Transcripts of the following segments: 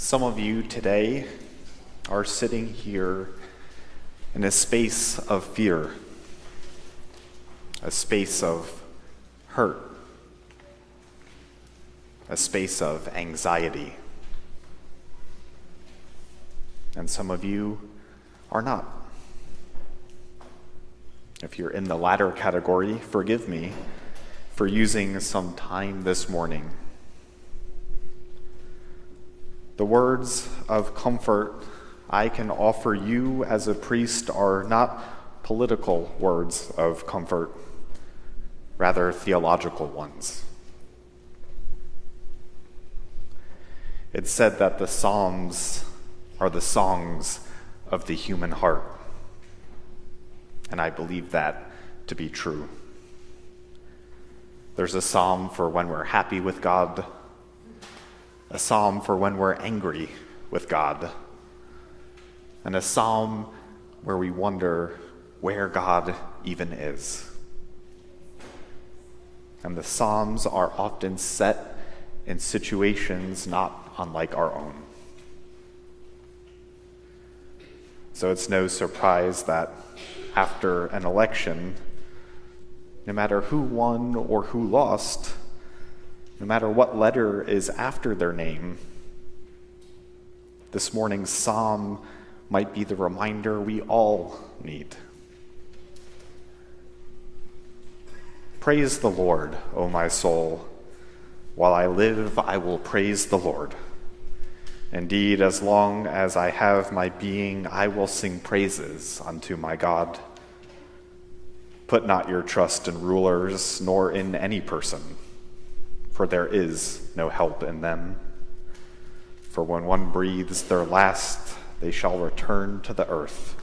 Some of you today are sitting here in a space of fear, a space of hurt, a space of anxiety. And some of you are not. If you're in the latter category, forgive me for using some time this morning. The words of comfort I can offer you as a priest are not political words of comfort, rather theological ones. It's said that the Psalms are the songs of the human heart, and I believe that to be true. There's a psalm for when we're happy with God, a psalm for when we're angry with God, and a psalm where we wonder where God even is. And the psalms are often set in situations not unlike our own. So it's no surprise that after an election, no matter who won or who lost, no matter what letter is after their name, this morning's psalm might be the reminder we all need. Praise the Lord, O my soul. While I live, I will praise the Lord. Indeed, as long as I have my being, I will sing praises unto my God. Put not your trust in rulers, nor in any person, for there is no help in them. For when one breathes their last, they shall return to the earth,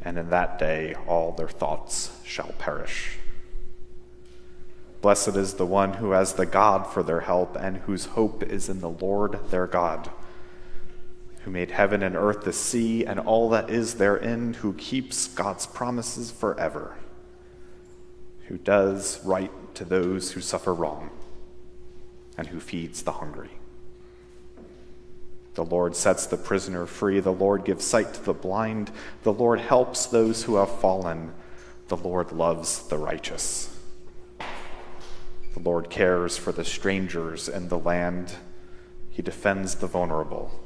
and in that day all their thoughts shall perish. Blessed is the one who has the God for their help, and whose hope is in the Lord their God, who made heaven and earth, the sea, and all that is therein, who keeps God's promises forever, who does right to those who suffer wrong, and who feeds the hungry. The Lord sets the prisoner free. The Lord gives sight to the blind. The Lord helps those who have fallen. The Lord loves the righteous. The Lord cares for the strangers in the land. He defends the vulnerable.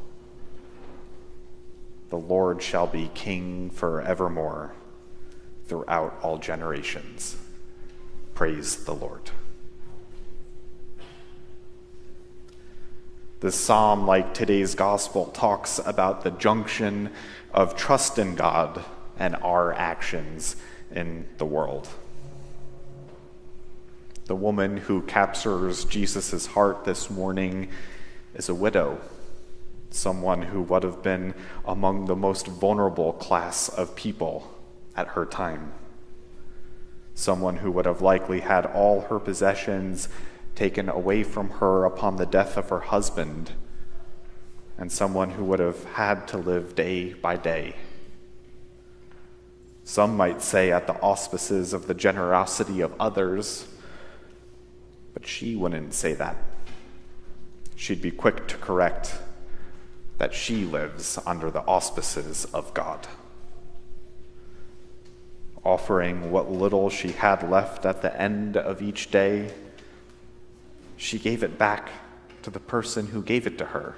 The Lord shall be king forevermore, throughout all generations. Praise the Lord. This psalm, like today's gospel, talks about the junction of trust in God and our actions in the world. The woman who captures Jesus' heart this morning is a widow, someone who would have been among the most vulnerable class of people at her time, someone who would have likely had all her possessions taken away from her upon the death of her husband, and someone who would have had to live day by day. Some might say at the auspices of the generosity of others, but she wouldn't say that. She'd be quick to correct that she lives under the auspices of God. Offering what little she had left at the end of each day, she gave it back to the person who gave it to her,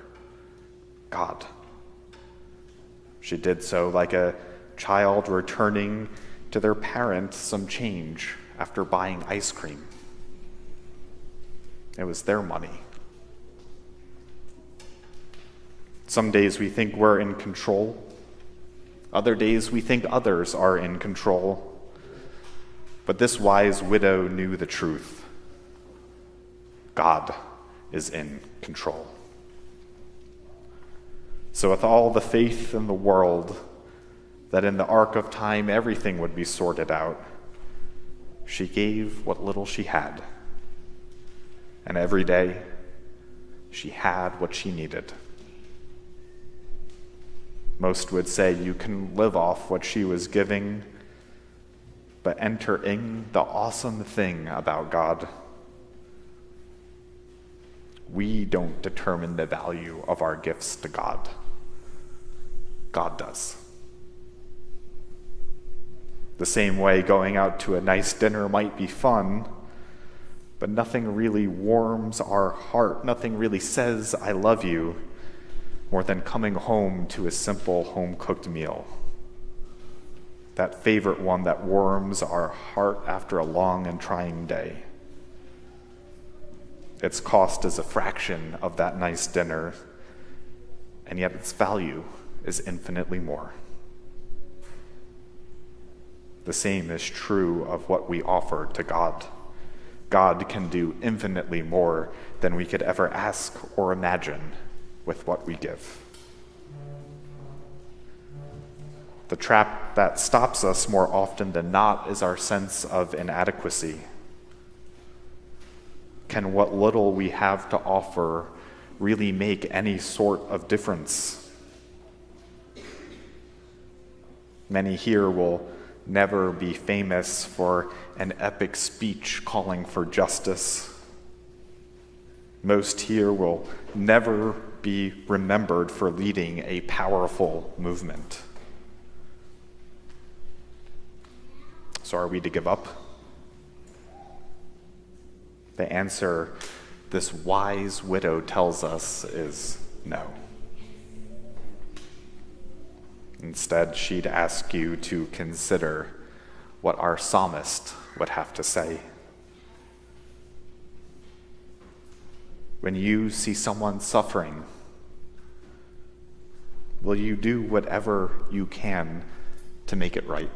God. She did so like a child returning to their parent some change after buying ice cream. It was their money. Some days we think we're in control. Other days we think others are in control. But this wise widow knew the truth. God is in control. So with all the faith in the world that in the arc of time everything would be sorted out, she gave what little she had. And every day, she had what she needed. Most would say you can live off what she was giving, but enter in the awesome thing about God. We don't determine the value of our gifts to God. God does. The same way going out to a nice dinner might be fun, but nothing really warms our heart, nothing really says, I love you, more than coming home to a simple home-cooked meal. That favorite one that warms our heart after a long and trying day. Its cost is a fraction of that nice dinner, and yet its value is infinitely more. The same is true of what we offer to God. God can do infinitely more than we could ever ask or imagine with what we give. The trap that stops us more often than not is our sense of inadequacy. Can what little we have to offer really make any sort of difference? Many here will never be famous for an epic speech calling for justice. Most here will never be remembered for leading a powerful movement. So are we to give up? The answer this wise widow tells us is no. Instead, she'd ask you to consider what our psalmist would have to say. When you see someone suffering, will you do whatever you can to make it right?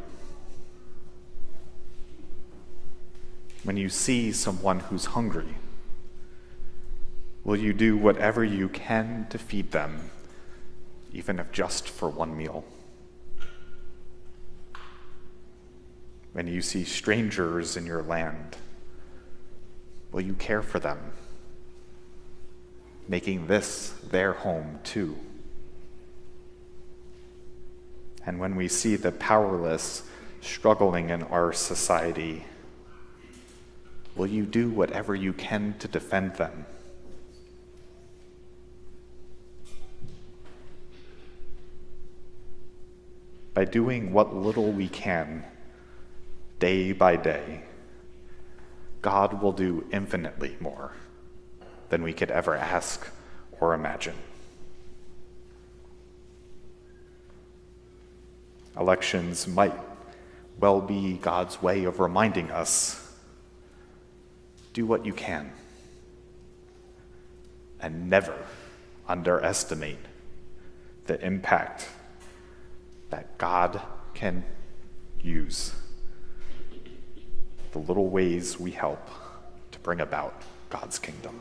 When you see someone who's hungry, will you do whatever you can to feed them, even if just for one meal? When you see strangers in your land, will you care for them, making this their home too? And when we see the powerless struggling in our society, will you do whatever you can to defend them? By doing what little we can, day by day, God will do infinitely more than we could ever ask or imagine. Elections might well be God's way of reminding us, do what you can, and never underestimate the impact that God can use, the little ways we help to bring about God's kingdom.